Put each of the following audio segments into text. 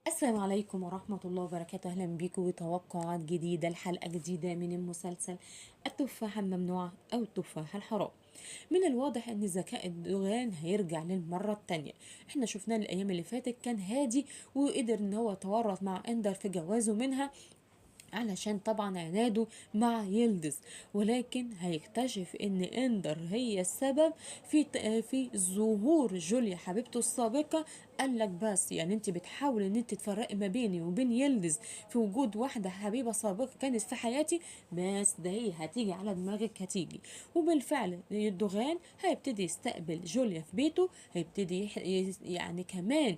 السلام عليكم ورحمة الله وبركاته. أهلا بيكم وتوقعات جديدة لحلقة جديدة من المسلسل التفاحة الممنوعة أو التفاحة الحرام. من الواضح أن ذكاء الدغان هيرجع للمرة التانية. احنا شفناه الأيام اللي فاتت كان هادي وقدر ان هو يتورط مع اندر في جوازه منها علشان طبعا عناده مع يلدز، ولكن هيكتشف ان اندر هي السبب في ظهور جوليا حبيبته السابقة. قال لك بس يعني انت بتحاول ان انت تفرقي ما بيني وبين يلدز في وجود واحدة حبيبة سابقة كانت في حياتي، بس ده هي هتيجي على دماغك هتيجي. وبالفعل الدغان هيبتدي يستقبل جوليا في بيته، هيبتدي يعني كمان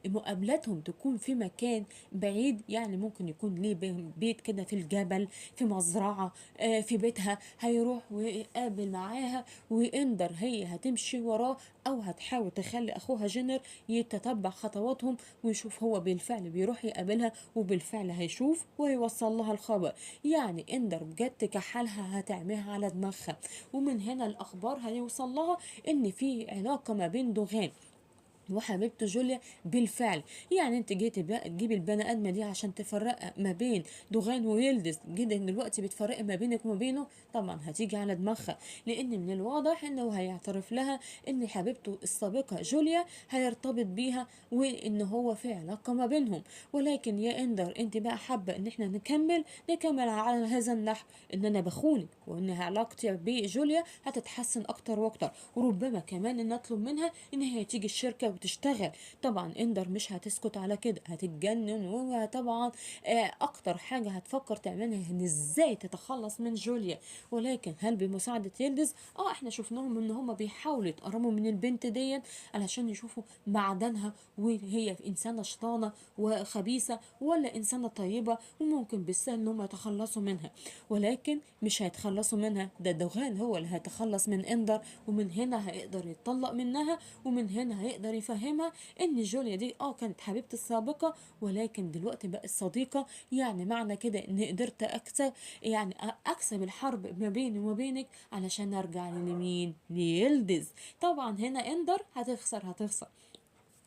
مقابلاتهم تكون في مكان بعيد، يعني ممكن يكون ليه بيت كده في الجبل، في مزرعة، في بيتها هيروح ويقابل معاها، واندر هي هتمشي وراه او هتحاول تخلي اخوها جينر يتتبع خطواتهم ويشوف هو بالفعل بيروح يقابلها، وبالفعل هيشوف ويوصل لها الخبر. يعني اندر بجد كحالها هتعميها على دماغها، ومن هنا الاخبار هيوصل لها ان في علاقة ما بين دوغان وحبيبته جوليا بالفعل. يعني انت جيتي بقى تجيبي البني ادمه دي عشان تفرق ما بين دوغان ويلدز، جدا دلوقتي بتفرق ما بينك وما بينه، طبعا هتيجي على دماغها، لان من الواضح انه هيعترف لها ان حبيبته السابقه جوليا هيرتبط بيها وان هو في علاقه ما بينهم. ولكن يا اندر انت بقى حابه ان احنا نكمل على هذا النحو، ان انا بخونك وان علاقتي بجوليا هتتحسن اكتر واكتر، وربما كمان ان اطلب منها ان هي تيجي الشركه وتشتغل. طبعا اندر مش هتسكت على كده، هتتجنن، وطبعا اكتر حاجه هتفكر تعملها ان ازاي تتخلص من جوليا. ولكن هل بمساعده يلدز؟ احنا شفناهم ان هم بيحاولوا يتقربوا من البنت ديت علشان يشوفوا معدنها، وهي انسانه شيطانه وخبيثه ولا انسانه طيبه، وممكن بالسهل ان هم يتخلصوا منها. ولكن مش هيتخلصوا منها، ده دوغان هو اللي هيتخلص من اندر، ومن هنا هيقدر يتطلق منها، ومن هنا هيقدر يفهمها ان جوليا دي كانت حبيبتي السابقه ولكن دلوقتي بقت صديقه. يعني معنى كده ان قدرت اكسب، يعني اكسب الحرب ما بيني وما بينك علشان ارجع لمين؟ ليلدز. طبعا هنا اندر هتخسر.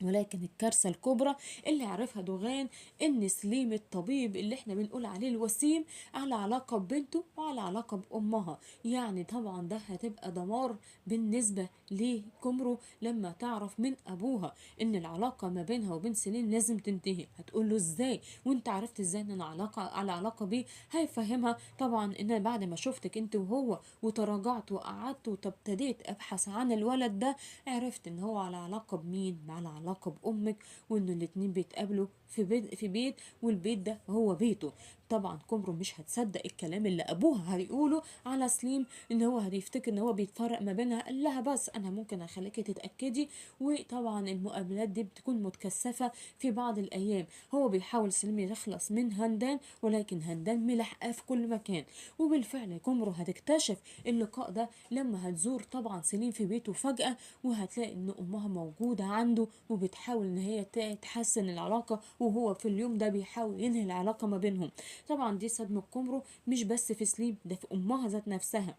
ولكن الكارثة الكبرى اللي عرفها دوغان ان سليم الطبيب اللي احنا بنقول عليه الوسيم على علاقة ببنته وعلى علاقة بأمها. يعني طبعا ده هتبقى دمار بالنسبة لكمرو لما تعرف من ابوها ان العلاقة ما بينها وبين سليم لازم تنتهي. هتقول له ازاي وانت عرفت ازاي ان انا على علاقة بيه؟ هيفهمها طبعا ان بعد ما شفتك انت وهو وتراجعت وقعدت وابتديت ابحث عن الولد ده، عرفت ان هو على علاقة بمين؟ على علاقة بأمك، وإنه الاتنين بيتقابلوا في بيت والبيت ده هو بيته. طبعا كومرو مش هتصدق الكلام اللي أبوها هيقوله على سليم، إن هو هيفتكر إن هو بيتفرق ما بينها. قال لها بس أنا ممكن أخليكي تتأكدي. وطبعا المقابلات دي بتكون متكثفة في بعض الأيام. هو بيحاول سليم يخلص من هندان، ولكن هندان ملحقاه في كل مكان. وبالفعل كومرو هتكتشف اللقاء ده لما هتزور طبعا سليم في بيته فجأة، وهتلاقي ان امها موجودة عنده وبتحاول ان هي تحسن العلاقة، وهو في اليوم ده بيحاول ينهي العلاقة ما بينهم. طبعا دي صدمة كومرو مش بس في سليم، ده في امها ذات نفسها.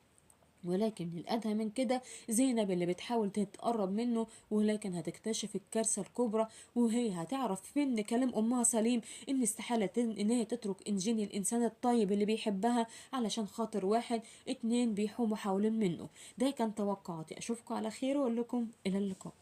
ولكن الأدهى من كده زينب اللي بتحاول تتقرب منه، ولكن هتكتشف الكارثة الكبرى، وهي هتعرف من كلام أمها سليم إن استحالة إن هي تترك إنجيني الإنسان الطيب اللي بيحبها علشان خاطر واحد اتنين بيحوموا حوالين منه. ده كان توقعاتي، أشوفكم على خير وأقول لكم إلى اللقاء.